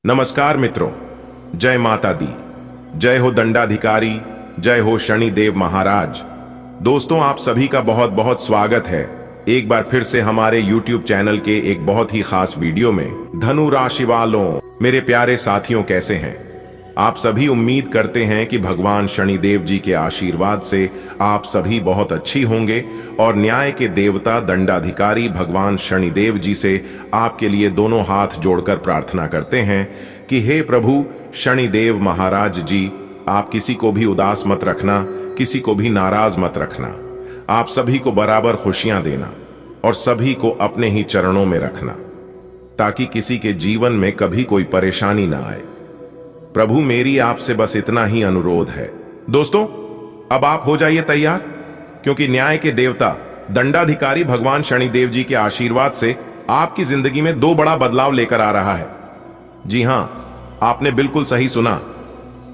नमस्कार मित्रों, जय माता दी, जय हो दंडाधिकारी, जय हो शनिदेव महाराज। दोस्तों, आप सभी का बहुत बहुत स्वागत है एक बार फिर से हमारे YouTube चैनल के एक बहुत ही खास वीडियो में। धनु राशि वालों, मेरे प्यारे साथियों, कैसे हैं आप सभी? उम्मीद करते हैं कि भगवान शनिदेव जी के आशीर्वाद से आप सभी बहुत अच्छी होंगे और न्याय के देवता दंडाधिकारी भगवान शनिदेव जी से आपके लिए दोनों हाथ जोड़कर प्रार्थना करते हैं कि हे प्रभु शनिदेव महाराज जी, आप किसी को भी उदास मत रखना, किसी को भी नाराज मत रखना। आप सभी को बराबर खुशियां देना और सभी को अपने ही चरणों में रखना ताकि किसी के जीवन में कभी कोई परेशानी ना आए। प्रभु, मेरी आपसे बस इतना ही अनुरोध है। दोस्तों, अब आप हो जाइए तैयार, क्योंकि न्याय के देवता दंडाधिकारी भगवान शनिदेव जी के आशीर्वाद से आपकी जिंदगी में दो बड़ा बदलाव लेकर आ रहा है। जी हां, आपने बिल्कुल सही सुना।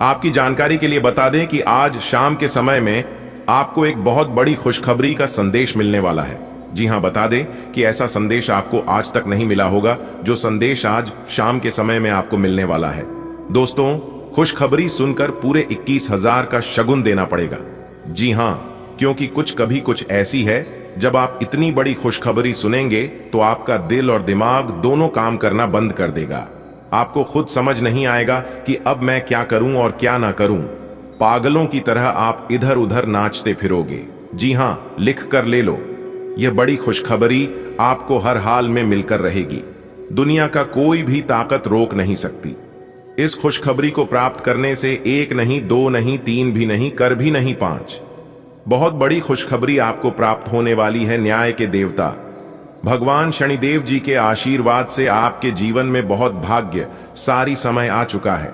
आपकी जानकारी के लिए बता दें कि आज शाम के समय में आपको एक बहुत बड़ी खुशखबरी का संदेश मिलने वाला है। जी हां, बता दें कि ऐसा संदेश आपको आज तक नहीं मिला होगा जो संदेश आज शाम के समय में आपको मिलने वाला है। दोस्तों, खुशखबरी सुनकर पूरे 21,000 का शगुन देना पड़ेगा। जी हां, क्योंकि कुछ कभी कुछ ऐसी है, जब आप इतनी बड़ी खुशखबरी सुनेंगे तो आपका दिल और दिमाग दोनों काम करना बंद कर देगा। आपको खुद समझ नहीं आएगा कि अब मैं क्या करूं और क्या ना करूं। पागलों की तरह आप इधर उधर नाचते फिरोगे। जी हां, लिख कर ले लो, यह बड़ी खुशखबरी आपको हर हाल में मिलकर रहेगी। दुनिया का कोई भी ताकत रोक नहीं सकती। इस खुशखबरी को प्राप्त करने से एक नहीं, दो नहीं, तीन भी नहीं, कर भी नहीं, 5 बहुत बड़ी खुशखबरी आपको प्राप्त होने वाली है। न्याय के देवता भगवान शनिदेव जी के आशीर्वाद से आपके जीवन में बहुत भाग्य सारी समय आ चुका है।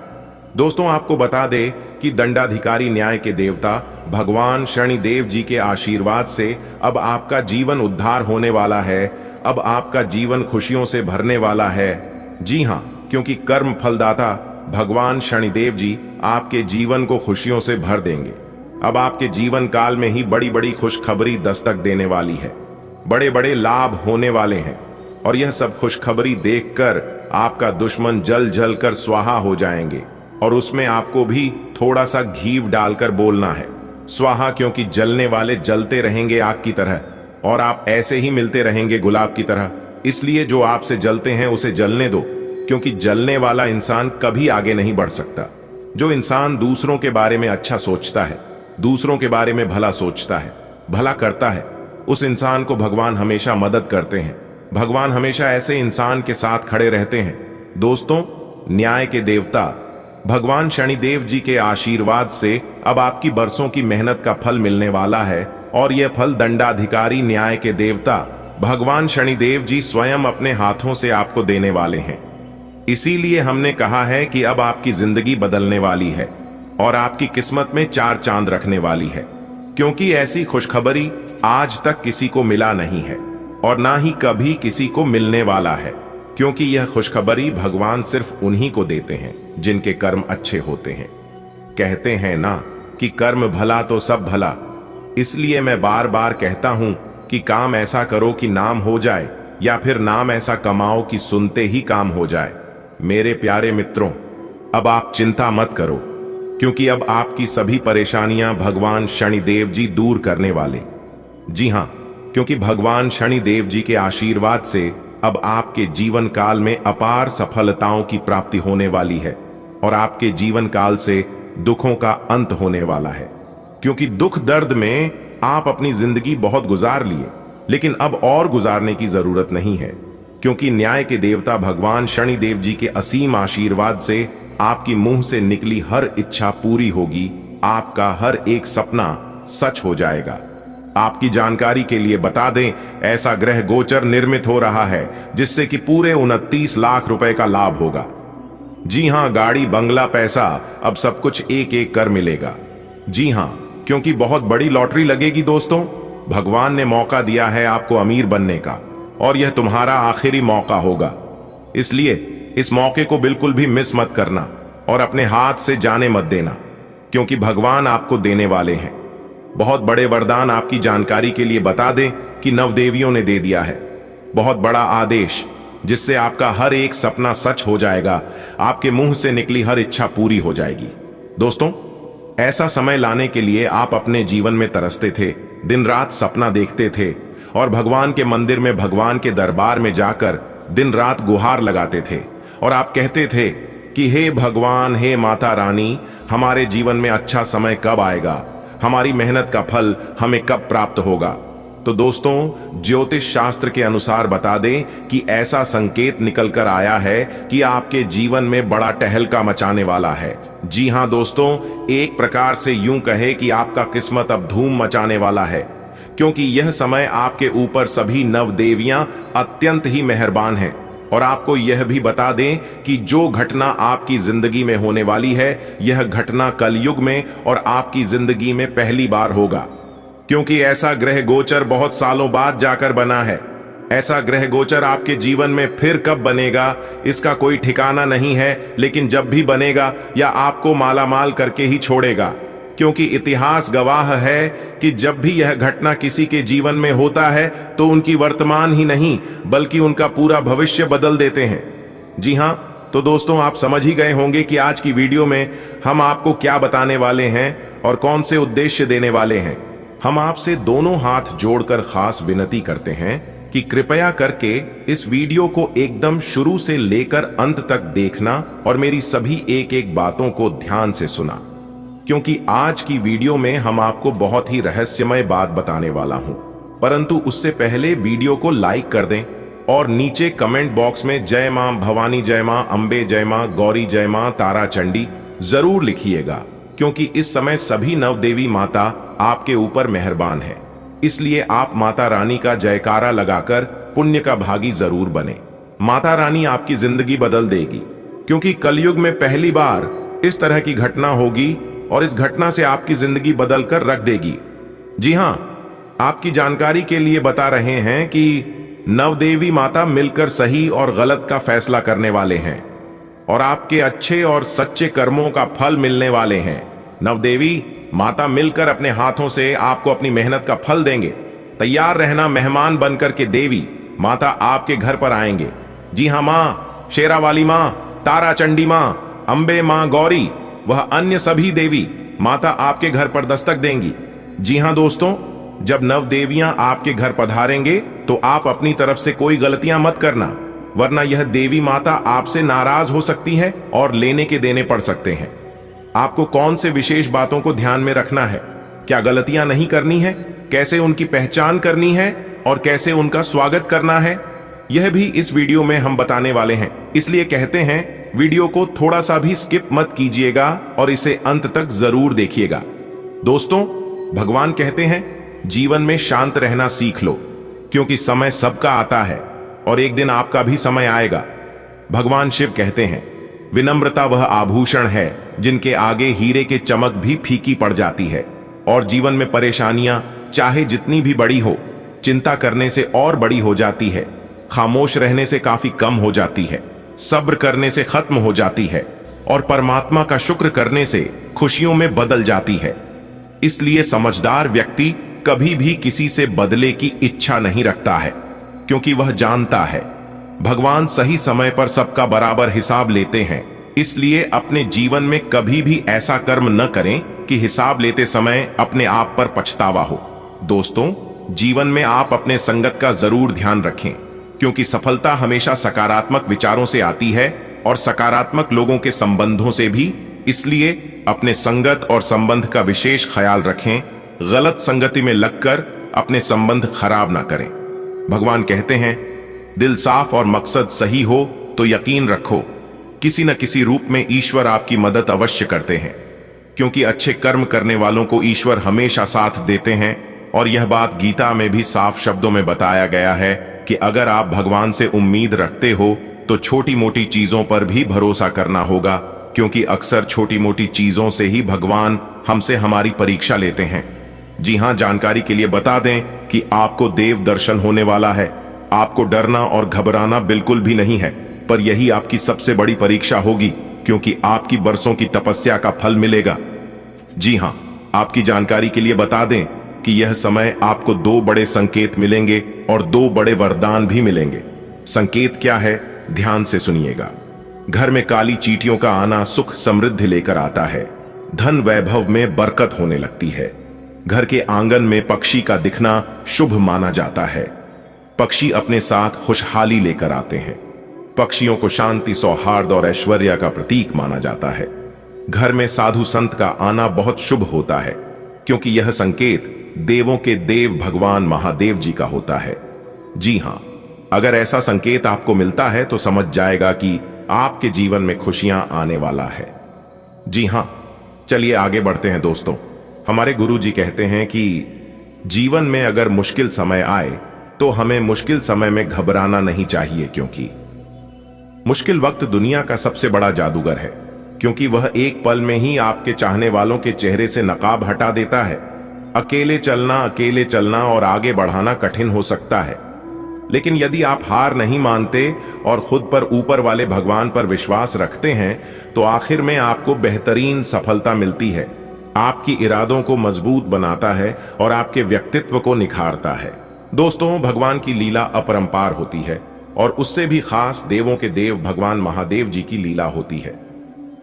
दोस्तों, आपको बता दे कि दंडाधिकारी न्याय के देवता भगवान शनिदेव जी के आशीर्वाद से अब आपका जीवन उद्धार होने वाला है। अब आपका जीवन खुशियों से भरने वाला है। जी हां, क्योंकि कर्म फलदाता भगवान शनिदेव जी आपके जीवन को खुशियों से भर देंगे। अब आपके जीवन काल में ही बड़ी बड़ी खुशखबरी दस्तक देने वाली है। बड़े बड़े लाभ होने वाले हैं और यह सब खुशखबरी देखकर आपका दुश्मन जल जल कर स्वाहा हो जाएंगे। और उसमें आपको भी थोड़ा सा घी डालकर बोलना है स्वाहा, क्योंकि जलने वाले जलते रहेंगे आग की तरह और आप ऐसे ही मिलते रहेंगे गुलाब की तरह। इसलिए जो आपसे जलते हैं उसे जलने दो, क्योंकि जलने वाला इंसान कभी आगे नहीं बढ़ सकता। जो इंसान दूसरों के बारे में अच्छा सोचता है, दूसरों के बारे में भला सोचता है, भला करता है, उस इंसान को भगवान हमेशा मदद करते हैं। भगवान हमेशा ऐसे इंसान के साथ खड़े रहते हैं। दोस्तों, न्याय के देवता भगवान शनिदेव जी के आशीर्वाद से अब आपकी बरसों की मेहनत का फल मिलने वाला है और यह फल दंडाधिकारी न्याय के देवता भगवान शनिदेव जी स्वयं अपने हाथों से आपको देने वाले हैं। इसीलिए हमने कहा है कि अब आपकी जिंदगी बदलने वाली है और आपकी किस्मत में 4 चांद रखने वाली है, क्योंकि ऐसी खुशखबरी आज तक किसी को मिला नहीं है और ना ही कभी किसी को मिलने वाला है। क्योंकि यह खुशखबरी भगवान सिर्फ उन्हीं को देते हैं जिनके कर्म अच्छे होते हैं। कहते हैं ना कि कर्म भला तो सब भला। इसलिए मैं बार बार कहता हूं कि काम ऐसा करो कि नाम हो जाए, या फिर नाम ऐसा कमाओ कि सुनते ही काम हो जाए। मेरे प्यारे मित्रों, अब आप चिंता मत करो, क्योंकि अब आपकी सभी परेशानियां भगवान शनिदेव जी दूर करने वाले। जी हां, क्योंकि भगवान शनिदेव जी के आशीर्वाद से अब आपके जीवन काल में अपार सफलताओं की प्राप्ति होने वाली है और आपके जीवन काल से दुखों का अंत होने वाला है। क्योंकि दुख दर्द में आप अपनी जिंदगी बहुत गुजार लिए, लेकिन अब और गुजारने की जरूरत नहीं है, क्योंकि न्याय के देवता भगवान शनिदेव जी के असीम आशीर्वाद से आपकी मुंह से निकली हर इच्छा पूरी होगी। आपका हर एक सपना सच हो जाएगा। आपकी जानकारी के लिए बता दें, ऐसा ग्रह गोचर निर्मित हो रहा है जिससे कि पूरे 29 लाख रुपए का लाभ होगा। जी हां, गाड़ी, बंगला, पैसा, अब सब कुछ एक एक कर मिलेगा। जी हां, क्योंकि बहुत बड़ी लॉटरी लगेगी। दोस्तों, भगवान ने मौका दिया है आपको अमीर बनने का और यह तुम्हारा आखिरी मौका होगा। इसलिए इस मौके को बिल्कुल भी मिस मत करना और अपने हाथ से जाने मत देना, क्योंकि भगवान आपको देने वाले हैं बहुत बड़े वरदान। आपकी जानकारी के लिए बता दें कि नवदेवियों ने दे दिया है बहुत बड़ा आदेश। जिससे आपका हर एक सपना सच हो जाएगा, आपके मुंह से निकली हर इच्छा पूरी हो जाएगी। दोस्तों, ऐसा समय लाने के लिए आप अपने जीवन में तरसते थे, दिन रात सपना देखते थे और भगवान के मंदिर में, भगवान के दरबार में जाकर दिन रात गुहार लगाते थे और आप कहते थे कि हे भगवान, हे माता रानी, हमारे जीवन में अच्छा समय कब आएगा, हमारी मेहनत का फल हमें कब प्राप्त होगा। तो दोस्तों, ज्योतिष शास्त्र के अनुसार बता दें कि ऐसा संकेत निकल कर आया है कि आपके जीवन में बड़ा टहलका मचाने वाला है। जी हां दोस्तों, एक प्रकार से यूं कहे कि आपका किस्मत अब धूम मचाने वाला है, क्योंकि यह समय आपके ऊपर सभी नव देवियां अत्यंत ही मेहरबान हैं। और आपको यह भी बता दें कि जो घटना आपकी जिंदगी में होने वाली है, यह घटना कलयुग में और आपकी जिंदगी में पहली बार होगा, क्योंकि ऐसा ग्रह गोचर बहुत सालों बाद जाकर बना है। ऐसा ग्रह गोचर आपके जीवन में फिर कब बनेगा, इसका कोई ठिकाना नहीं है, लेकिन जब भी बनेगा या आपको मालामाल करके ही छोड़ेगा, क्योंकि इतिहास गवाह है कि जब भी यह घटना किसी के जीवन में होता है तो उनकी वर्तमान ही नहीं बल्कि उनका पूरा भविष्य बदल देते हैं। जी हां, तो दोस्तों, आप समझ ही गए होंगे कि आज की वीडियो में हम आपको क्या बताने वाले हैं और कौन से उद्देश्य देने वाले हैं। हम आपसे दोनों हाथ जोड़कर खास विनती करते हैं कि कृपया करके इस वीडियो को एकदम शुरू से लेकर अंत तक देखना और मेरी सभी एक एक बातों को ध्यान से सुना, क्योंकि आज की वीडियो में हम आपको बहुत ही रहस्यमय बात बताने वाला हूं। परंतु उससे पहले वीडियो को लाइक कर दें और नीचे कमेंट बॉक्स में जय मां भवानी, जय मां अंबे, जय मां गौरी, जय मां तारा चंडी जरूर लिखिएगा, क्योंकि इस समय सभी नवदेवी माता आपके ऊपर मेहरबान है। इसलिए आप माता रानी का जयकारा लगाकर पुण्य का भागी जरूर बने। माता रानी आपकी जिंदगी बदल देगी, क्योंकि कलयुग में पहली बार इस तरह की घटना होगी और इस घटना से आपकी जिंदगी बदल कर रख देगी। जी हां, आपकी जानकारी के लिए बता रहे हैं कि नवदेवी माता मिलकर सही और गलत का फैसला करने वाले हैं और आपके अच्छे और सच्चे कर्मों का फल मिलने वाले हैं। नवदेवी माता मिलकर अपने हाथों से आपको अपनी मेहनत का फल देंगे। तैयार रहना, मेहमान बनकर के देवी माता आपके घर पर आएंगे। जी हां, मां शेरा वाली मां, तारा चंडी मां, अंबे मां गौरी, वह अन्य सभी देवी माता आपके घर पर दस्तक देंगी। जी हां दोस्तों, जब नव देवियां आपके घर पधारेंगे तो आप अपनी तरफ से कोई गलतियां मत करना, वरना यह देवी माता आपसे नाराज हो सकती है और लेने के देने पड़ सकते हैं। आपको कौन से विशेष बातों को ध्यान में रखना है, क्या गलतियां नहीं करनी है, कैसे उनकी पहचान करनी है और कैसे उनका स्वागत करना है, यह भी इस वीडियो में हम बताने वाले हैं। इसलिए कहते हैं वीडियो को थोड़ा सा भी स्किप मत कीजिएगा और इसे अंत तक जरूर देखिएगा। दोस्तों, भगवान कहते हैं जीवन में शांत रहना सीख लो, क्योंकि समय सबका आता है और एक दिन आपका भी समय आएगा। भगवान शिव कहते हैं विनम्रता वह आभूषण है जिनके आगे हीरे के चमक भी फीकी पड़ जाती है, और जीवन में परेशानियां चाहे जितनी भी बड़ी हो, चिंता करने से और बड़ी हो जाती है, खामोश रहने से काफी कम हो जाती है, सब्र करने से खत्म हो जाती है और परमात्मा का शुक्र करने से खुशियों में बदल जाती है। इसलिए समझदार व्यक्ति कभी भी किसी से बदले की इच्छा नहीं रखता है, क्योंकि वह जानता है भगवान सही समय पर सबका बराबर हिसाब लेते हैं। इसलिए अपने जीवन में कभी भी ऐसा कर्म न करें कि हिसाब लेते समय अपने आप पर पछतावा हो। दोस्तों, जीवन में आप अपने संगत का जरूर ध्यान रखें, क्योंकि सफलता हमेशा सकारात्मक विचारों से आती है और सकारात्मक लोगों के संबंधों से भी। इसलिए अपने संगत और संबंध का विशेष ख्याल रखें, गलत संगति में लगकर अपने संबंध खराब ना करें। भगवान कहते हैं दिल साफ और मकसद सही हो तो यकीन रखो किसी न किसी रूप में ईश्वर आपकी मदद अवश्य करते हैं, क्योंकि अच्छे कर्म करने वालों को ईश्वर हमेशा साथ देते हैं। और यह बात गीता में भी साफ शब्दों में बताया गया है कि अगर आप भगवान से उम्मीद रखते हो तो छोटी मोटी चीजों पर भी भरोसा करना होगा, क्योंकि अक्सर छोटी मोटी चीजों से ही भगवान हमसे हमारी परीक्षा लेते हैं। जी हां, जानकारी के लिए बता दें कि आपको देव दर्शन होने वाला है। आपको डरना और घबराना बिल्कुल भी नहीं है, पर यही आपकी सबसे बड़ी परीक्षा होगी, क्योंकि आपकी बरसों की तपस्या का फल मिलेगा। जी हां, आपकी जानकारी के लिए बता दें कि यह समय आपको 2 बड़े संकेत मिलेंगे और 2 बड़े वरदान भी मिलेंगे। संकेत क्या है, ध्यान से सुनिएगा। घर में काली चींटियों का आना सुख समृद्धि लेकर आता है। धन वैभव में बरकत होने लगती है। घर के आंगन में पक्षी का दिखना शुभ माना जाता है। पक्षी अपने साथ खुशहाली लेकर आते हैं। पक्षियों को शांति, सौहार्द और ऐश्वर्य का प्रतीक माना जाता है। घर में साधु संत का आना बहुत शुभ होता है, क्योंकि यह संकेत देवों के देव भगवान महादेव जी का होता है। जी हां, अगर ऐसा संकेत आपको मिलता है तो समझ जाएगा कि आपके जीवन में खुशियां आने वाला है। जी हां, चलिए आगे बढ़ते हैं दोस्तों। हमारे गुरु जी कहते हैं कि जीवन में अगर मुश्किल समय आए तो हमें मुश्किल समय में घबराना नहीं चाहिए, क्योंकि मुश्किल वक्त दुनिया का सबसे बड़ा जादूगर है, क्योंकि वह एक पल में ही आपके चाहने वालों के चेहरे से नकाब हटा देता है। अकेले चलना और आगे बढ़ाना कठिन हो सकता है, लेकिन यदि आप हार नहीं मानते और खुद पर ऊपर वाले भगवान पर विश्वास रखते हैं तो आखिर में आपको बेहतरीन सफलता मिलती है। आपकी इरादों को मजबूत बनाता है और आपके व्यक्तित्व को निखारता है। दोस्तों, भगवान की लीला अपरंपार होती है और उससे भी खास देवों के देव भगवान महादेव जी की लीला होती है।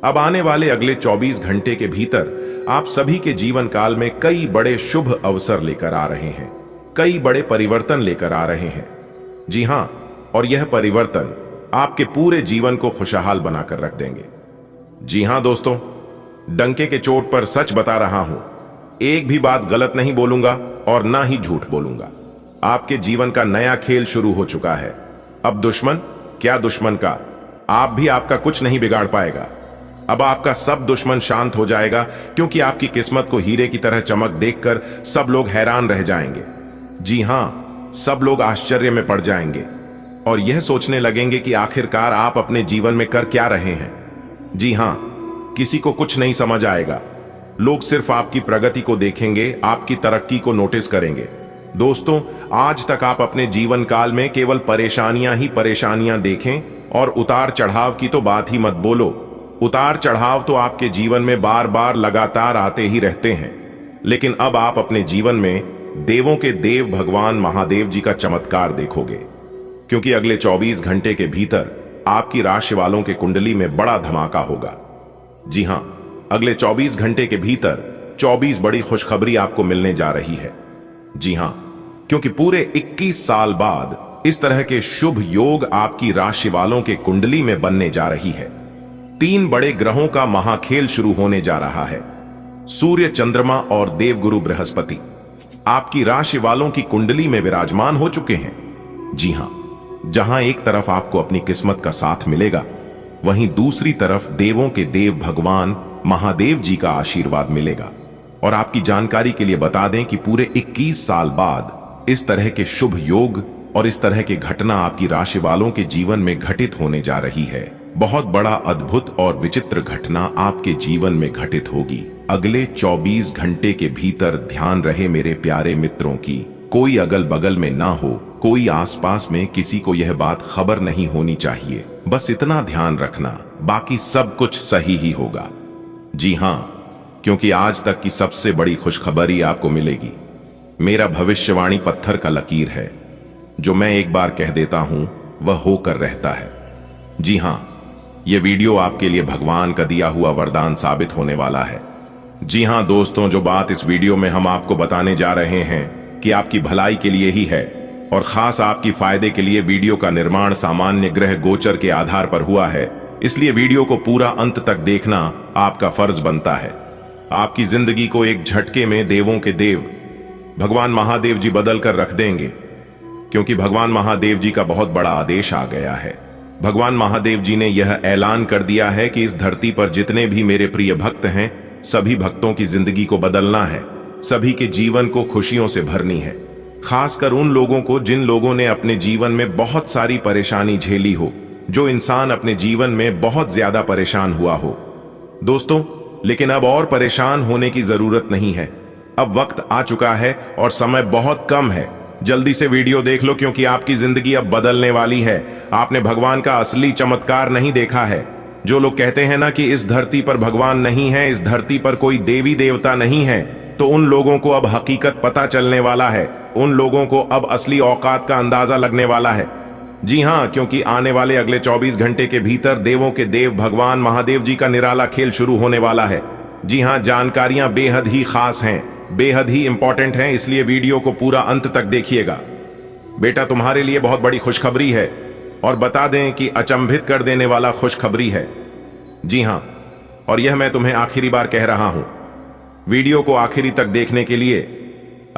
अब आने वाले अगले 24 घंटे के भीतर आप सभी के जीवन काल में कई बड़े शुभ अवसर लेकर आ रहे हैं, कई बड़े परिवर्तन लेकर आ रहे हैं। जी हां, और यह परिवर्तन आपके पूरे जीवन को खुशहाल बनाकर रख देंगे। जी हां दोस्तों, डंके के चोट पर सच बता रहा हूं, एक भी बात गलत नहीं बोलूंगा और ना ही झूठ बोलूंगा। आपके जीवन का नया खेल शुरू हो चुका है। अब दुश्मन, क्या दुश्मन का, आप भी आपका कुछ नहीं बिगाड़ पाएगा। अब आपका सब दुश्मन शांत हो जाएगा, क्योंकि आपकी किस्मत को हीरे की तरह चमक देखकर सब लोग हैरान रह जाएंगे। जी हां, सब लोग आश्चर्य में पड़ जाएंगे और यह सोचने लगेंगे कि आखिरकार आप अपने जीवन में कर क्या रहे हैं। जी हां, किसी को कुछ नहीं समझ आएगा। लोग सिर्फ आपकी प्रगति को देखेंगे, आपकी तरक्की को नोटिस करेंगे। दोस्तों, आज तक आप अपने जीवन काल में केवल परेशानियां ही परेशानियां देखें और उतार चढ़ाव की तो बात ही मत बोलो। उतार चढ़ाव तो आपके जीवन में बार बार लगातार आते ही रहते हैं, लेकिन अब आप अपने जीवन में देवों के देव भगवान महादेव जी का चमत्कार देखोगे, क्योंकि अगले 24 घंटे के भीतर आपकी राशि वालों के कुंडली में बड़ा धमाका होगा। जी हां, अगले 24 घंटे के भीतर 24 बड़ी खुशखबरी आपको मिलने जा रही है। जी हां, क्योंकि पूरे 21 साल बाद इस तरह के शुभ योग आपकी राशि वालों के कुंडली में बनने जा रही है। 3 बड़े ग्रहों का महाखेल शुरू होने जा रहा है। सूर्य, चंद्रमा और देवगुरु बृहस्पति आपकी राशि वालों की कुंडली में विराजमान हो चुके हैं। जी हां, जहां एक तरफ आपको अपनी किस्मत का साथ मिलेगा, वहीं दूसरी तरफ देवों के देव भगवान महादेव जी का आशीर्वाद मिलेगा। और आपकी जानकारी के लिए बता दें कि पूरे 21 साल बाद इस तरह के शुभ योग और इस तरह की घटना आपकी राशि वालों के जीवन में घटित होने जा रही है। बहुत बड़ा, अद्भुत और विचित्र घटना आपके जीवन में घटित होगी अगले 24 घंटे के भीतर। ध्यान रहे मेरे प्यारे मित्रों की, कोई अगल बगल में ना हो, कोई आसपास में किसी को यह बात खबर नहीं होनी चाहिए। बस इतना ध्यान रखना, बाकी सब कुछ सही ही होगा। जी हां, क्योंकि आज तक की सबसे बड़ी खुशखबरी आपको मिलेगी। मेरा भविष्यवाणी पत्थर का लकीर है, जो मैं एक बार कह देता हूं वह होकर रहता है। जी हां, यह वीडियो आपके लिए भगवान का दिया हुआ वरदान साबित होने वाला है। जी हां दोस्तों, जो बात इस वीडियो में हम आपको बताने जा रहे हैं कि आपकी भलाई के लिए ही है और खास आपकी फायदे के लिए वीडियो का निर्माण सामान्य ग्रह गोचर के आधार पर हुआ है। इसलिए वीडियो को पूरा अंत तक देखना आपका फर्ज बनता है। आपकी जिंदगी को एक झटके में देवों के देव भगवान महादेव जी बदल कर रख देंगे, क्योंकि भगवान महादेव जी का बहुत बड़ा आदेश आ गया है। भगवान महादेव जी ने यह ऐलान कर दिया है कि इस धरती पर जितने भी मेरे प्रिय भक्त हैं, सभी भक्तों की जिंदगी को बदलना है, सभी के जीवन को खुशियों से भरनी है। खासकर उन लोगों को जिन लोगों ने अपने जीवन में बहुत सारी परेशानी झेली हो, जो इंसान अपने जीवन में बहुत ज्यादा परेशान हुआ हो। दोस्तों, लेकिन अब और परेशान होने की जरूरत नहीं है। अब वक्त आ चुका है और समय बहुत कम है। जल्दी से वीडियो देख लो, क्योंकि आपकी जिंदगी अब बदलने वाली है। आपने भगवान का असली चमत्कार नहीं देखा है। जो लोग कहते हैं ना कि इस धरती पर भगवान नहीं है, इस धरती पर कोई देवी देवता नहीं है, तो उन लोगों को अब हकीकत पता चलने वाला है। उन लोगों को अब असली औकात का अंदाजा लगने वाला है। जी हां, क्योंकि आने वाले अगले 24 घंटे के भीतर देवों के देव भगवान महादेव जी का निराला खेल शुरू होने वाला है। जी हां, जानकारियां बेहद ही खास हैं, बेहद ही इंपॉर्टेंट हैं, इसलिए वीडियो को पूरा अंत तक देखिएगा। बेटा, तुम्हारे लिए बहुत बड़ी खुशखबरी है, और बता दें कि अचंभित कर देने वाला खुशखबरी है। जी हां, और यह मैं तुम्हें आखिरी बार कह रहा हूं। वीडियो को आखिरी तक देखने के लिए,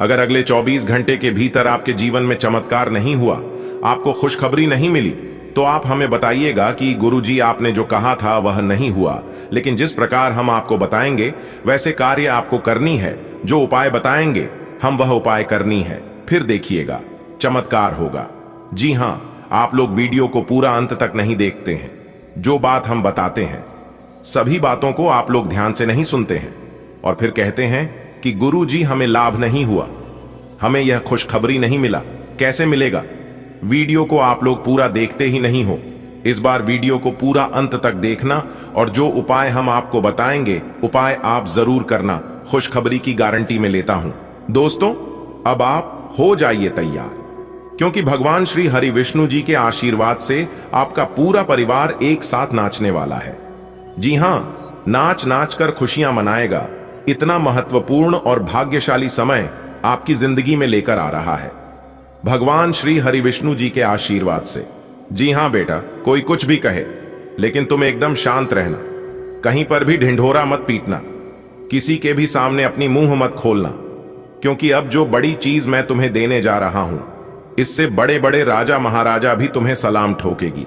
अगर अगले 24 घंटे के भीतर आपके जीवन में चमत्कार नहीं हुआ, आपको खुशखबरी नहीं मिली, तो आप हमें बताइएगा कि गुरुजी आपने जो कहा था वह नहीं हुआ, लेकिन जिस प्रकार हम आपको बताएंगे वैसे कार्य आपको करनी है। जो उपाय बताएंगे हम वह उपाय करनी है, फिर देखिएगा चमत्कार होगा। जी हां, आप लोग वीडियो को पूरा अंत तक नहीं देखते हैं। जो बात हम बताते हैं सभी बातों को आप लोग ध्यान से नहीं सुनते हैं, और फिर कहते हैं कि गुरुजी हमें लाभ नहीं हुआ, हमें यह खुशखबरी नहीं मिला। कैसे मिलेगा? वीडियो को आप लोग पूरा देखते ही नहीं हो। इस बार वीडियो को पूरा अंत तक देखना, और जो उपाय हम आपको बताएंगे उपाय आप जरूर करना, खुशखबरी की गारंटी में लेता हूं। दोस्तों, अब आप हो जाइए तैयार, क्योंकि भगवान श्री हरि विष्णु जी के आशीर्वाद से आपका पूरा परिवार एक साथ नाचने वाला है। जी हां, नाच नाच कर खुशियां मनाएगा। इतना महत्वपूर्ण और भाग्यशाली समय आपकी जिंदगी में लेकर आ रहा है भगवान श्री हरि विष्णु जी के आशीर्वाद से। जी हां बेटा, कोई कुछ भी कहे, लेकिन तुम एकदम शांत रहना, कहीं पर भी ढिंढोरा मत पीटना, किसी के भी सामने अपनी मुंह मत खोलना, क्योंकि अब जो बड़ी चीज मैं तुम्हें देने जा रहा हूं, इससे बड़े बड़े राजा महाराजा भी तुम्हें सलाम ठोकेगी।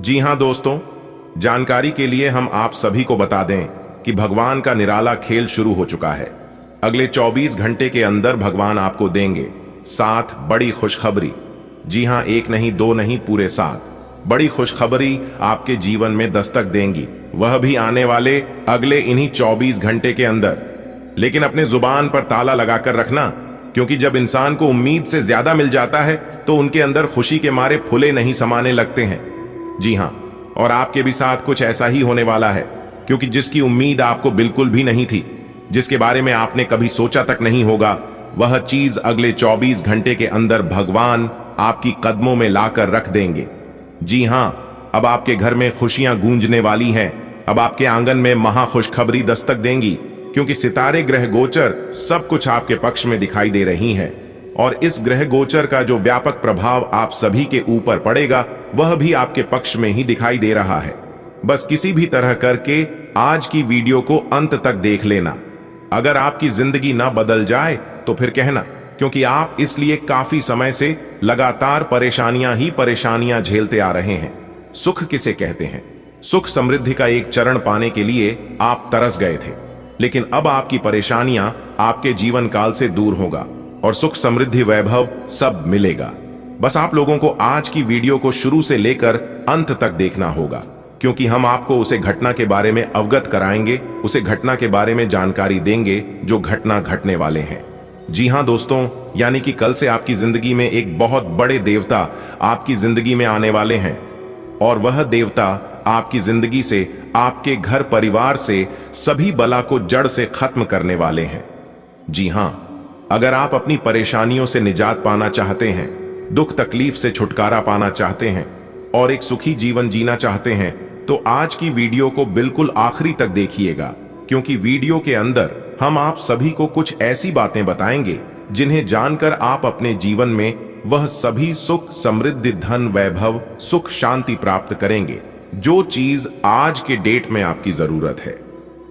जी हां दोस्तों, जानकारी के लिए हम आप सभी को बता दें कि भगवान का निराला खेल शुरू हो चुका है। अगले 24 घंटे के अंदर भगवान आपको देंगे 7 बड़ी खुशखबरी। जी हां, एक नहीं, दो नहीं, पूरे 7 बड़ी खुशखबरी आपके जीवन में दस्तक देंगी, वह भी आने वाले अगले इन्हीं 24 घंटे के अंदर। लेकिन अपने जुबान पर ताला लगाकर रखना, क्योंकि जब इंसान को उम्मीद से ज्यादा मिल जाता है तो उनके अंदर खुशी के मारे फुले नहीं समाने लगते हैं। जी हां, और आपके भी साथ कुछ ऐसा ही होने वाला है, क्योंकि जिसकी उम्मीद आपको बिल्कुल भी नहीं थी, जिसके बारे में आपने कभी सोचा तक नहीं होगा, वह चीज अगले 24 घंटे के अंदर भगवान आपकी कदमों में लाकर रख देंगे। जी हां, अब आपके घर में खुशियां गूंजने वाली हैं। अब आपके आंगन में महा खुशखबरी दस्तक देंगी, क्योंकि सितारे, ग्रह गोचर सब कुछ आपके पक्ष में दिखाई दे रही हैं, और इस ग्रह गोचर का जो व्यापक प्रभाव आप सभी के ऊपर पड़ेगा वह भी आपके पक्ष में ही दिखाई दे रहा है। बस किसी भी तरह करके आज की वीडियो को अंत तक देख लेना। अगर आपकी जिंदगी ना बदल जाए तो फिर कहना, क्योंकि आप इसलिए काफी समय से लगातार परेशानियां ही परेशानियां झेलते आ रहे हैं। सुख किसे कहते हैं? सुख समृद्धि का एक चरण पाने के लिए आप तरस गए थे, लेकिन अब आपकी परेशानियां आपके जीवन काल से दूर होगा और सुख समृद्धि वैभव सब मिलेगा। बस आप लोगों को आज की वीडियो को शुरू से लेकर अंत तक देखना होगा, क्योंकि हम आपको उसे घटना के बारे में अवगत कराएंगे, उसे घटना के बारे में जानकारी देंगे जो घटना घटने वाले हैं। जी हां दोस्तों, यानी कि कल से आपकी जिंदगी में एक बहुत बड़े देवता आपकी जिंदगी में आने वाले हैं, और वह देवता आपकी जिंदगी से, आपके घर परिवार से सभी बला को जड़ से खत्म करने वाले हैं। जी हां, अगर आप अपनी परेशानियों से निजात पाना चाहते हैं, दुख तकलीफ से छुटकारा पाना चाहते हैं और एक सुखी जीवन जीना चाहते हैं, तो आज की वीडियो को बिल्कुल आखिरी तक देखिएगा, क्योंकि वीडियो के अंदर हम आप सभी को कुछ ऐसी बातें बताएंगे जिन्हें जानकर आप अपने जीवन में वह सभी सुख समृद्धि, धन, वैभव, सुख, शांति प्राप्त करेंगे जो चीज आज के डेट में आपकी जरूरत है।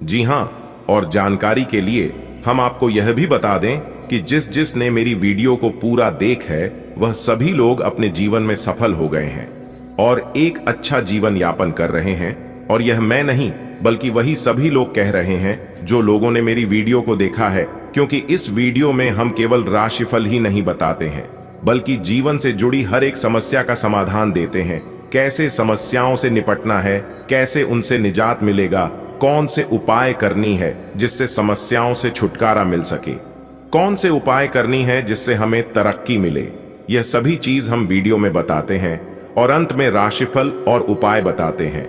जी हां, और जानकारी के लिए हम आपको यह भी बता दें कि जिसने मेरी वीडियो को पूरा देख है वह सभी लोग अपने जीवन में सफल हो गए हैं और एक अच्छा जीवन यापन कर रहे हैं। और यह मैं नहीं बल्कि वही सभी लोग कह रहे हैं जो लोगों ने मेरी वीडियो को देखा है, क्योंकि इस वीडियो में हम केवल राशिफल ही नहीं बताते हैं, बल्कि जीवन से जुड़ी हर एक समस्या का समाधान देते हैं। कैसे समस्याओं से निपटना है, कैसे उनसे निजात मिलेगा, कौन से उपाय करनी है जिससे समस्याओं से छुटकारा मिल सके, कौन से उपाय करनी है जिससे हमें तरक्की मिले, यह सभी चीज हम वीडियो में बताते हैं। और अंत में राशिफल और उपाय बताते हैं।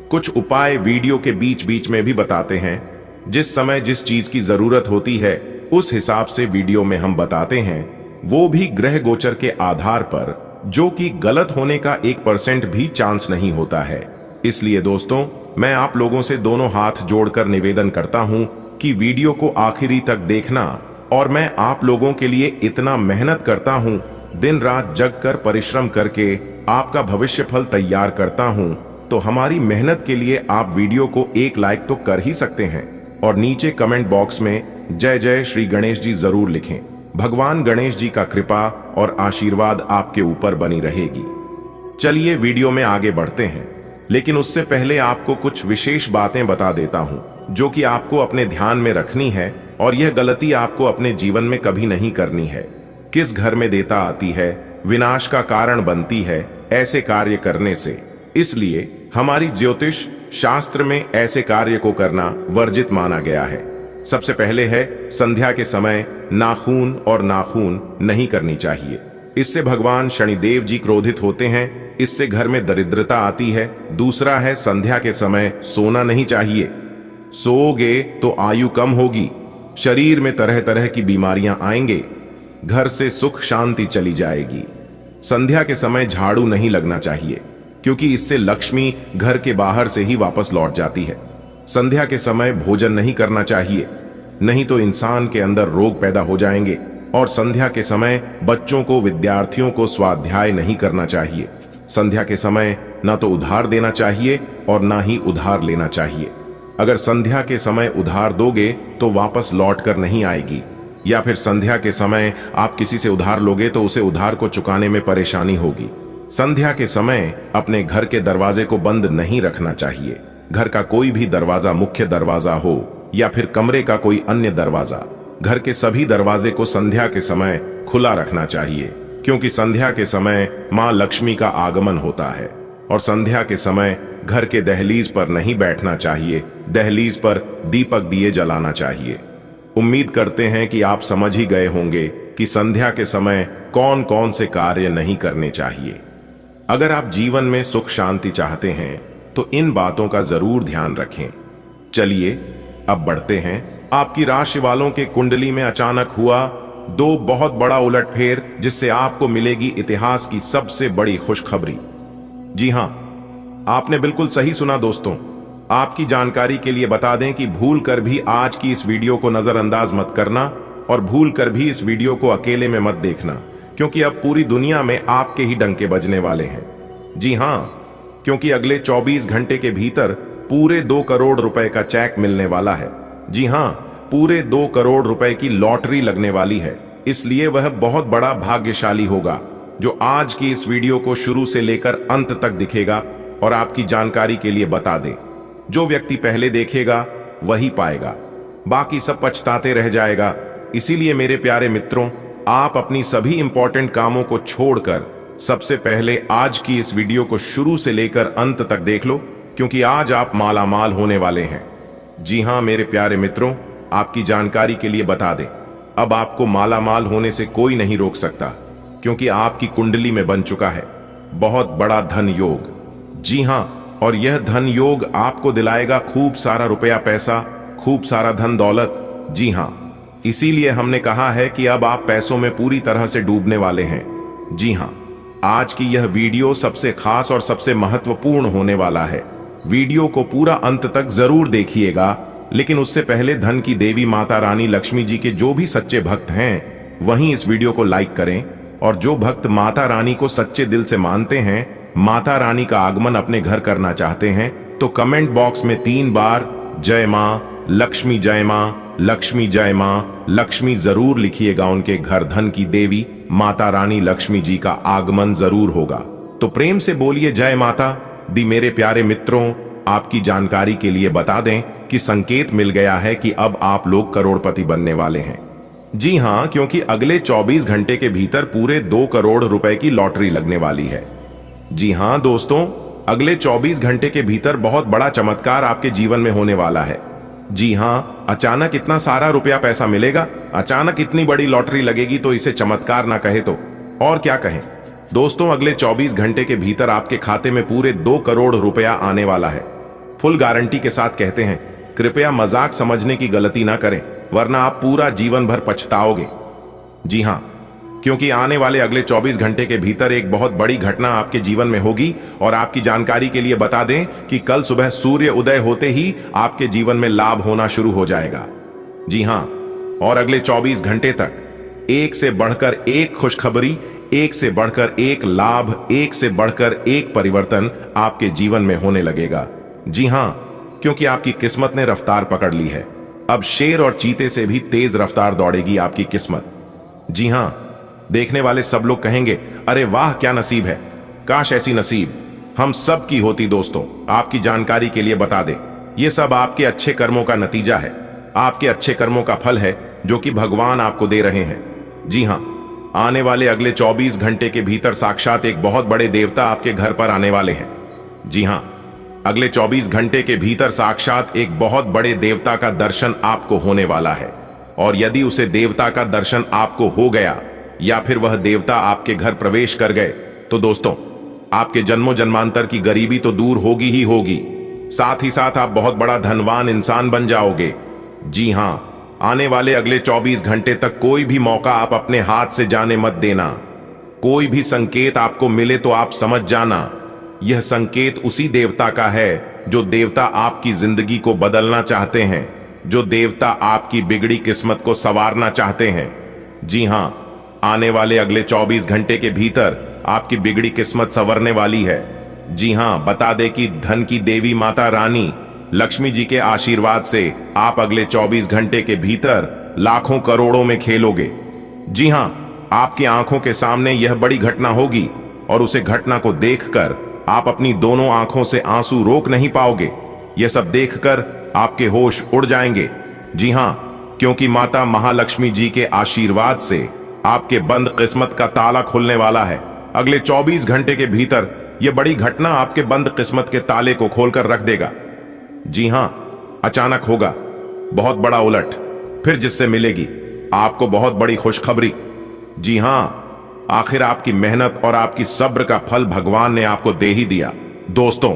कुछ उपाय वीडियो के बीच बीच में भी बताते हैं। जिस समय जिस चीज की जरूरत होती है उस हिसाब से वीडियो में हम बताते हैं, वो भी ग्रह गोचर के आधार पर जो कि गलत होने का 1% भी चांस नहीं होता है। इसलिए दोस्तों, मैं आप लोगों से दोनों हाथ जोड़कर निवेदन करता हूं कि वीडियो को आखिरी तक देखना। और मैं आप लोगों के लिए इतना मेहनत करता हूं, दिन रात जग कर परिश्रम करके आपका भविष्य फल तैयार करता हूं, तो हमारी मेहनत के लिए आप वीडियो को एक लाइक तो कर ही सकते हैं और नीचे कमेंट बॉक्स में जय जय श्री गणेश जी जरूर लिखें। भगवान गणेश जी का कृपा और आशीर्वाद आपके ऊपर बनी रहेगी। चलिए वीडियो में आगे बढ़ते हैं, लेकिन उससे पहले आपको कुछ विशेष बातें बता देता हूं जो कि आपको अपने ध्यान में रखनी है, और यह गलती आपको अपने जीवन में कभी नहीं करनी है। किस घर में देता आती है, विनाश का कारण बनती है ऐसे कार्य करने से। इसलिए हमारी ज्योतिष शास्त्र में ऐसे कार्य को करना वर्जित माना गया है। सबसे पहले है, संध्या के समय नाखून और नाखून नहीं करनी चाहिए। इससे भगवान शनिदेव जी क्रोधित होते हैं, इससे घर में दरिद्रता आती है। दूसरा है, संध्या के समय सोना नहीं चाहिए। सोओगे तो आयु कम होगी, शरीर में तरह तरह की बीमारियां आएंगे, घर से सुख शांति चली जाएगी। संध्या के समय झाड़ू नहीं लगना चाहिए, क्योंकि इससे लक्ष्मी घर के बाहर से ही वापस लौट जाती है। संध्या के समय भोजन नहीं करना चाहिए, नहीं तो इंसान के अंदर रोग पैदा हो जाएंगे। और संध्या के समय बच्चों को, विद्यार्थियों को स्वाध्याय नहीं करना चाहिए। संध्या के समय ना तो उधार देना चाहिए और ना ही उधार लेना चाहिए। अगर संध्या के समय उधार दोगे तो वापस लौट कर नहीं आएगी, या फिर संध्या के समय आप किसी से उधार लोगे तो उसे उधार को चुकाने में परेशानी होगी। संध्या के समय अपने घर के दरवाजे को बंद नहीं रखना चाहिए। घर का कोई भी दरवाजा, मुख्य दरवाजा हो या फिर कमरे का कोई अन्य दरवाजा, घर के सभी दरवाजे को संध्या के समय खुला रखना चाहिए, क्योंकि संध्या के समय मां लक्ष्मी का आगमन होता है। और संध्या के समय घर के दहलीज पर नहीं बैठना चाहिए, दहलीज पर दीपक दिए जलाना चाहिए। उम्मीद करते हैं कि आप समझ ही गए होंगे कि संध्या के समय कौन कौन से कार्य नहीं करने चाहिए। अगर आप जीवन में सुख शांति चाहते हैं तो इन बातों का जरूर ध्यान रखें। चलिए अब बढ़ते हैं। आपकी राशि वालों के कुंडली में अचानक हुआ दो बहुत बड़ा उलटफेर, जिससे आपको मिलेगी इतिहास की सबसे बड़ी खुशखबरी। जी हां, आपने बिल्कुल सही सुना दोस्तों। आपकी जानकारी के लिए बता दें कि भूल कर भी आज की इस वीडियो को नजरअंदाज मत करना, और भूल कर भी इस वीडियो को अकेले में मत देखना, क्योंकि अब पूरी दुनिया में आपके ही डंके बजने वाले हैं। जी हां, क्योंकि अगले 24 घंटे के भीतर पूरे 2 करोड़ रुपए का चेक मिलने वाला है। जी हां, पूरे 2 करोड़ रुपए की लॉटरी लगने वाली है। इसलिए वह बहुत बड़ा भाग्यशाली होगा जो आज की इस वीडियो को शुरू से लेकर अंत तक दिखेगा। और आपकी जानकारी के लिए बता दें, जो व्यक्ति पहले देखेगा वही पाएगा, बाकी सब पछताते रह जाएगा। इसीलिए मेरे प्यारे मित्रों, आप अपनी सभी इंपॉर्टेंट कामों को छोड़कर सबसे पहले आज की इस वीडियो को शुरू से लेकर अंत तक देख लो, क्योंकि आज आप मालामाल होने वाले हैं। जी हां मेरे प्यारे मित्रों, आपकी जानकारी के लिए बता दें, अब आपको मालामाल होने से कोई नहीं रोक सकता, क्योंकि आपकी कुंडली में बन चुका है बहुत बड़ा धन योग। जी हां, और यह धन योग आपको दिलाएगा खूब सारा रुपया पैसा, खूब सारा धन दौलत। जी हां, इसीलिए हमने कहा है कि अब आप पैसों में पूरी तरह से डूबने वाले हैं। जी हां, आज की यह वीडियो सबसे खास और सबसे महत्वपूर्ण होने वाला है। वीडियो को पूरा अंत तक जरूर देखिएगा, लेकिन उससे पहले धन की देवी माता रानी लक्ष्मी जी के जो भी सच्चे भक्त हैं, वहीं इस वीडियो को लाइक करें। और जो भक्त माता रानी को सच्चे दिल से मानते हैं, माता रानी का आगमन अपने घर करना चाहते हैं, तो कमेंट बॉक्स में 3 बार जय मां लक्ष्मी, जय मां लक्ष्मी, जय मां लक्ष्मी जरूर लिखिएगा। उनके घर धन की देवी माता रानी लक्ष्मी जी का आगमन जरूर होगा। तो प्रेम से बोलिए जय माता दी। मेरे प्यारे मित्रों, आपकी जानकारी के लिए बता दें कि संकेत मिल गया है कि अब आप लोग करोड़पति बनने वाले हैं। जी हां, क्योंकि अगले 24 घंटे के भीतर पूरे 2 करोड़ रुपए की लॉटरी लगने वाली है। जी हां दोस्तों, अगले 24 घंटे के भीतर बहुत बड़ा चमत्कार आपके जीवन में होने वाला है। जी हां, अचानक इतना सारा रुपया पैसा मिलेगा, अचानक इतनी बड़ी लॉटरी लगेगी, तो इसे चमत्कार ना कहे तो और क्या कहें। दोस्तों, अगले 24 घंटे के भीतर आपके खाते में पूरे 2 करोड़ रुपया आने वाला है। फुल गारंटी के साथ कहते हैं, कृपया मजाक समझने की गलती ना करें, वरना आप पूरा जीवन भर पछताओगे। जी हां, क्योंकि आने वाले अगले 24 घंटे के भीतर एक बहुत बड़ी घटना आपके जीवन में होगी। और आपकी जानकारी के लिए बता दें कि कल सुबह सूर्य उदय होते ही आपके जीवन में लाभ होना शुरू हो जाएगा। जी हां, और अगले 24 घंटे तक एक से बढ़कर एक खुशखबरी, एक से बढ़कर एक लाभ, एक से बढ़कर एक परिवर्तन आपके जीवन में होने लगेगा। जी हां, क्योंकि आपकी किस्मत ने रफ्तार पकड़ ली है। अब शेर और चीते से भी तेज रफ्तार दौड़ेगी आपकी किस्मत। जी हां, देखने वाले सब लोग कहेंगे, अरे वाह क्या नसीब है, काश ऐसी नसीब हम सब की होती। दोस्तों, आपकी जानकारी के लिए बता दें, यह सब आपके अच्छे कर्मों का नतीजा है, आपके अच्छे कर्मों का फल है जो कि भगवान आपको दे रहे हैं। जी हां, आने वाले अगले 24 घंटे के भीतर साक्षात एक बहुत बड़े देवता आपके घर पर आने वाले हैं। जी हां, अगले 24 घंटे के भीतर साक्षात एक बहुत बड़े देवता का दर्शन आपको होने वाला है। और यदि उसे देवता का दर्शन आपको हो गया या फिर वह देवता आपके घर प्रवेश कर गए तो दोस्तों, आपके जन्मों जन्मांतर की गरीबी तो दूर होगी ही होगी, साथ ही साथ आप बहुत बड़ा धनवान इंसान बन जाओगे। जी हां, आने वाले अगले 24 घंटे तक कोई भी मौका आप अपने हाथ से जाने मत देना। कोई भी संकेत आपको मिले तो आप समझ जाना, यह संकेत उसी देवता का है जो देवता आपकी जिंदगी को बदलना चाहते हैं, जो देवता आपकी बिगड़ी किस्मत को संवारना चाहते हैं। जी हां, आने वाले अगले 24 घंटे के भीतर आपकी बिगड़ी किस्मत संवरने वाली है। जी हां, बता दे कि धन की देवी माता रानी लक्ष्मी जी के आशीर्वाद से आप अगले 24 घंटे के भीतर लाखों करोड़ों में खेलोगे। जी हां, आपकी आंखों के सामने यह बड़ी घटना होगी और उसे घटना को देखकर आप अपनी दोनों आंखों से आंसू रोक नहीं पाओगे। यह सब देखकर आपके होश उड़ जाएंगे। जी हां, क्योंकि माता महालक्ष्मी जी के आशीर्वाद से आपके बंद किस्मत का ताला खुलने वाला है। अगले 24 घंटे के भीतर यह बड़ी घटना आपके बंद किस्मत के ताले को खोलकर रख देगा। जी हां, अचानक होगा बहुत बड़ा उलट, फिर जिससे मिलेगी आपको बहुत बड़ी खुशखबरी। जी हां, आखिर आपकी मेहनत और आपकी सब्र का फल भगवान ने आपको दे ही दिया। दोस्तों,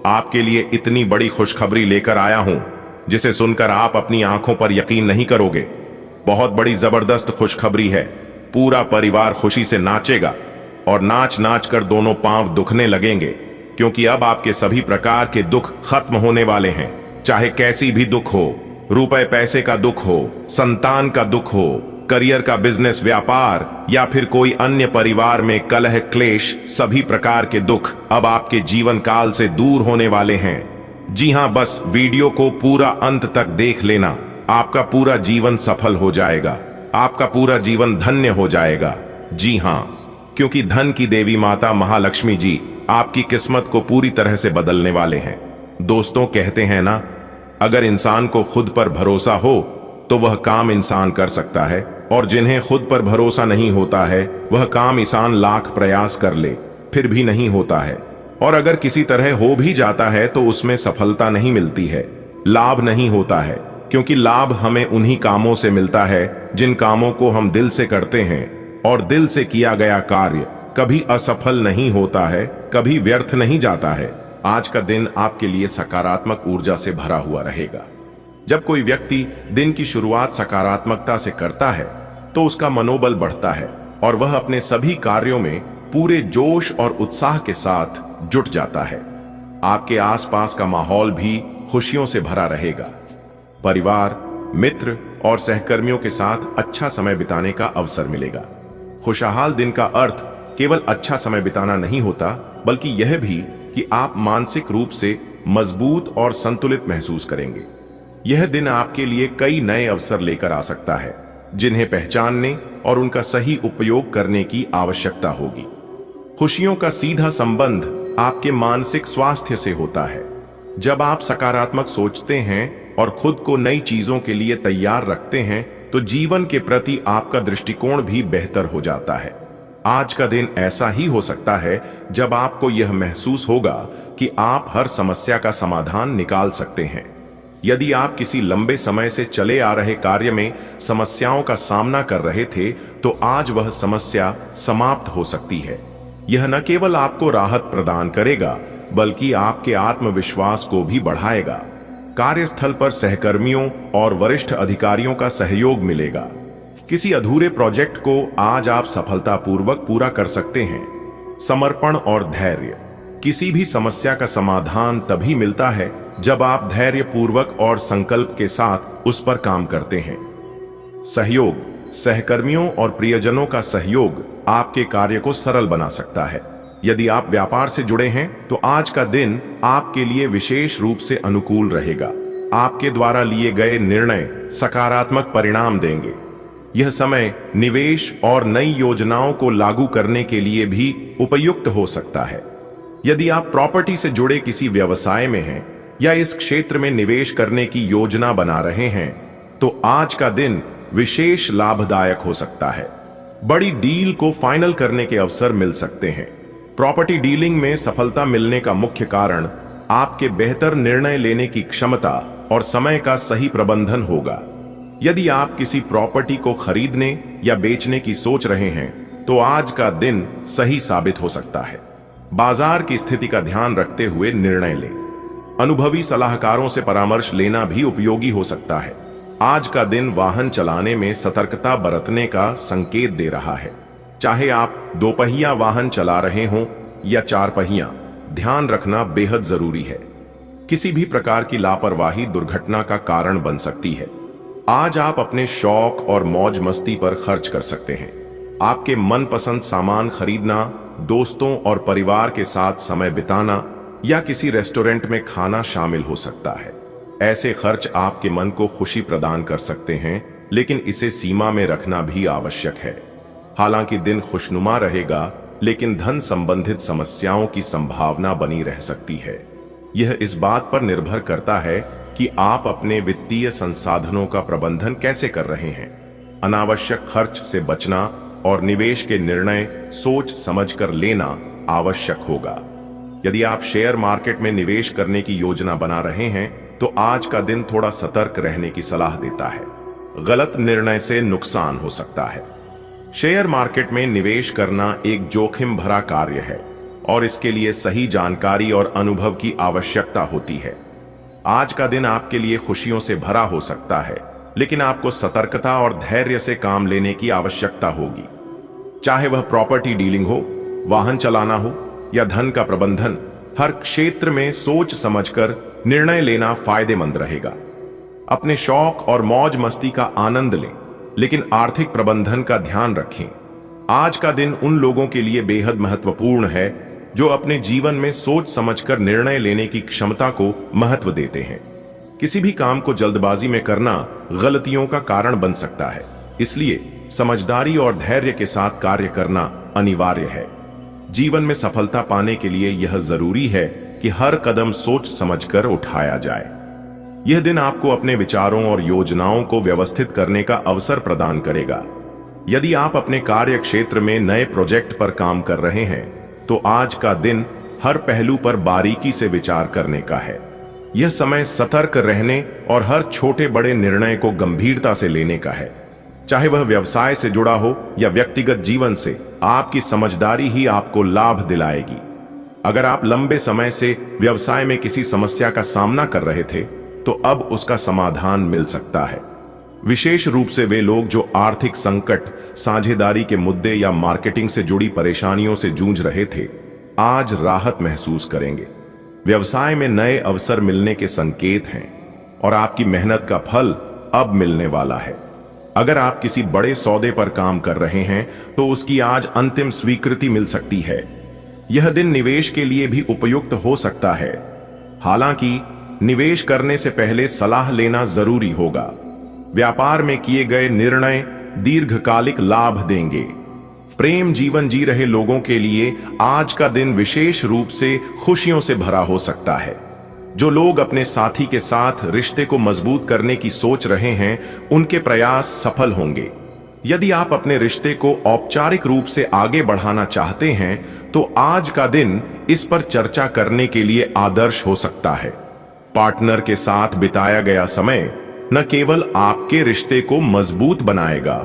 आपके लिए इतनी बड़ी खुशखबरी लेकर आया हूं जिसे सुनकर आप अपनी आंखों पर यकीन नहीं करोगे। बहुत बड़ी जबरदस्त खुशखबरी है। पूरा परिवार खुशी से नाचेगा और नाच नाच कर दोनों पांव दुखने लगेंगे, क्योंकि अब आपके सभी प्रकार के दुख खत्म होने वाले हैं। चाहे कैसी भी दुख हो, रुपए पैसे का दुख हो, संतान का दुख हो, करियर का, बिजनेस, व्यापार या फिर कोई अन्य परिवार में कलह क्लेश, सभी प्रकार के दुख अब आपके जीवन काल से दूर होने वाले हैं। जी हां, बस वीडियो को पूरा अंत तक देख लेना, आपका पूरा जीवन सफल हो जाएगा, आपका पूरा जीवन धन्य हो जाएगा। जी हां, क्योंकि धन की देवी माता महालक्ष्मी जी आपकी किस्मत को पूरी तरह से बदलने वाले हैं। दोस्तों, कहते हैं ना, अगर इंसान को खुद पर भरोसा हो तो वह काम इंसान कर सकता है, और जिन्हें खुद पर भरोसा नहीं होता है वह काम इंसान लाख प्रयास कर ले फिर भी नहीं होता है। और अगर किसी तरह हो भी जाता है तो उसमें सफलता नहीं मिलती है, लाभ नहीं होता है, क्योंकि लाभ हमें उन्हीं कामों से मिलता है जिन कामों को हम दिल से करते हैं। और दिल से किया गया कार्य कभी असफल नहीं होता है, कभी व्यर्थ नहीं जाता है। आज का दिन आपके लिए सकारात्मक ऊर्जा से भरा हुआ रहेगा। जब कोई व्यक्ति दिन की शुरुआत सकारात्मकता से करता है तो उसका मनोबल बढ़ता है और वह अपने सभी कार्यों में पूरे जोश और उत्साह के साथ जुट जाता है। आपके आसपास का माहौल भी खुशियों से भरा रहेगा। परिवार, मित्र और सहकर्मियों के साथ अच्छा समय बिताने का अवसर मिलेगा। खुशहाल दिन का अर्थ केवल अच्छा समय बिताना नहीं होता, बल्कि यह भी कि आप मानसिक रूप से मजबूत और संतुलित महसूस करेंगे। यह दिन आपके लिए कई नए अवसर लेकर आ सकता है, जिन्हें पहचानने और उनका सही उपयोग करने की आवश्यकता होगी। खुशियों का सीधा संबंध आपके मानसिक स्वास्थ्य से होता है। जब आप सकारात्मक सोचते हैं और खुद को नई चीजों के लिए तैयार रखते हैं तो जीवन के प्रति आपका दृष्टिकोण भी बेहतर हो जाता है। आज का दिन ऐसा ही हो सकता है जब आपको यह महसूस होगा कि आप हर समस्या का समाधान निकाल सकते हैं। यदि आप किसी लंबे समय से चले आ रहे कार्य में समस्याओं का सामना कर रहे थे तो आज वह समस्या समाप्त हो सकती है। यह न केवल आपको राहत प्रदान करेगा बल्कि आपके आत्मविश्वास को भी बढ़ाएगा। कार्यस्थल पर सहकर्मियों और वरिष्ठ अधिकारियों का सहयोग मिलेगा। किसी अधूरे प्रोजेक्ट को आज आप सफलतापूर्वक पूरा कर सकते हैं। समर्पण और धैर्य। किसी भी समस्या का समाधान तभी मिलता है जब आप धैर्यपूर्वक और संकल्प के साथ उस पर काम करते हैं। सहयोग। सहकर्मियों और प्रियजनों का सहयोग आपके कार्य को सरल बना सकता है। यदि आप व्यापार से जुड़े हैं तो आज का दिन आपके लिए विशेष रूप से अनुकूल रहेगा। आपके द्वारा लिए गए निर्णय सकारात्मक परिणाम देंगे। यह समय निवेश और नई योजनाओं को लागू करने के लिए भी उपयुक्त हो सकता है। यदि आप प्रॉपर्टी से जुड़े किसी व्यवसाय में हैं या इस क्षेत्र में निवेश करने की योजना बना रहे हैं तो आज का दिन विशेष लाभदायक हो सकता है। बड़ी डील को फाइनल करने के अवसर मिल सकते हैं। प्रॉपर्टी डीलिंग में सफलता मिलने का मुख्य कारण आपके बेहतर निर्णय लेने की क्षमता और समय का सही प्रबंधन होगा। यदि आप किसी प्रॉपर्टी को खरीदने या बेचने की सोच रहे हैं तो आज का दिन सही साबित हो सकता है। बाजार की स्थिति का ध्यान रखते हुए निर्णय लें। अनुभवी सलाहकारों से परामर्श लेना भी उपयोगी हो सकता है। आज का दिन वाहन चलाने में सतर्कता बरतने का संकेत दे रहा है। चाहे आप दोपहिया वाहन चला रहे हों या चार पहिया, ध्यान रखना बेहद जरूरी है। किसी भी प्रकार की लापरवाही दुर्घटना का कारण बन सकती है। आज आप अपने शौक और मौज मस्ती पर खर्च कर सकते हैं। आपके मनपसंद सामान खरीदना, दोस्तों और परिवार के साथ समय बिताना या किसी रेस्टोरेंट में खाना शामिल हो सकता है। ऐसे खर्च आपके मन को खुशी प्रदान कर सकते हैं, लेकिन इसे सीमा में रखना भी आवश्यक है। हालांकि दिन खुशनुमा रहेगा, लेकिन धन संबंधित समस्याओं की संभावना बनी रह सकती है। यह इस बात पर निर्भर करता है कि आप अपने वित्तीय संसाधनों का प्रबंधन कैसे कर रहे हैं। अनावश्यक खर्च से बचना और निवेश के निर्णय सोच समझकर लेना आवश्यक होगा। यदि आप शेयर मार्केट में निवेश करने की योजना बना रहे हैं तो आज का दिन थोड़ा सतर्क रहने की सलाह देता है। गलत निर्णय से नुकसान हो सकता है। शेयर मार्केट में निवेश करना एक जोखिम भरा कार्य है और इसके लिए सही जानकारी और अनुभव की आवश्यकता होती है। आज का दिन आपके लिए खुशियों से भरा हो सकता है, लेकिन आपको सतर्कता और धैर्य से काम लेने की आवश्यकता होगी। चाहे वह प्रॉपर्टी डीलिंग हो, वाहन चलाना हो या धन का प्रबंधन, हर क्षेत्र में सोच समझकर निर्णय लेना फायदेमंद रहेगा। अपने शौक और मौज मस्ती का आनंद लें, लेकिन आर्थिक प्रबंधन का ध्यान रखें। आज का दिन उन लोगों के लिए बेहद महत्वपूर्ण है जो अपने जीवन में सोच समझकर निर्णय लेने की क्षमता को महत्व देते हैं। किसी भी काम को जल्दबाजी में करना गलतियों का कारण बन सकता है, इसलिए समझदारी और धैर्य के साथ कार्य करना अनिवार्य है। जीवन में सफलता पाने के लिए यह जरूरी है कि हर कदम सोच समझकर उठाया जाए। यह दिन आपको अपने विचारों और योजनाओं को व्यवस्थित करने का अवसर प्रदान करेगा। यदि आप अपने कार्य क्षेत्र में नए प्रोजेक्ट पर काम कर रहे हैं तो आज का दिन हर पहलू पर बारीकी से विचार करने का है। यह समय सतर्क रहने और हर छोटे बड़े निर्णय को गंभीरता से लेने का है। चाहे वह व्यवसाय से जुड़ा हो या व्यक्तिगत जीवन से, आपकी समझदारी ही आपको लाभ दिलाएगी। अगर आप लंबे समय से व्यवसाय में किसी समस्या का सामना कर रहे थे तो अब उसका समाधान मिल सकता है। विशेष रूप से वे लोग जो आर्थिक संकट, साझेदारी के मुद्दे या मार्केटिंग से जुड़ी परेशानियों से जूझ रहे थे, आज राहत महसूस करेंगे। व्यवसाय में नए अवसर मिलने के संकेत हैं और आपकी मेहनत का फल अब मिलने वाला है। अगर आप किसी बड़े सौदे पर काम कर रहे हैं तो उसकी आज अंतिम स्वीकृति मिल सकती है। यह दिन निवेश के लिए भी उपयुक्त हो सकता है। हालांकि निवेश करने से पहले सलाह लेना जरूरी होगा। व्यापार में किए गए निर्णय दीर्घकालिक लाभ देंगे। प्रेम जीवन जी रहे लोगों के लिए आज का दिन विशेष रूप से खुशियों से भरा हो सकता है। जो लोग अपने साथी के साथ रिश्ते को मजबूत करने की सोच रहे हैं, उनके प्रयास सफल होंगे। यदि आप अपने रिश्ते को औपचारिक रूप से आगे बढ़ाना चाहते हैं तो आज का दिन इस पर चर्चा करने के लिए आदर्श हो सकता है। पार्टनर के साथ बिताया गया समय न केवल आपके रिश्ते को मजबूत बनाएगा,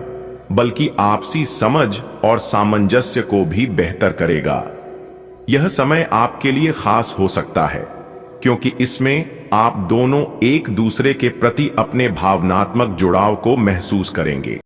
बल्कि आपसी समझ और सामंजस्य को भी बेहतर करेगा। यह समय आपके लिए खास हो सकता है क्योंकि इसमें आप दोनों एक दूसरे के प्रति अपने भावनात्मक जुड़ाव को महसूस करेंगे।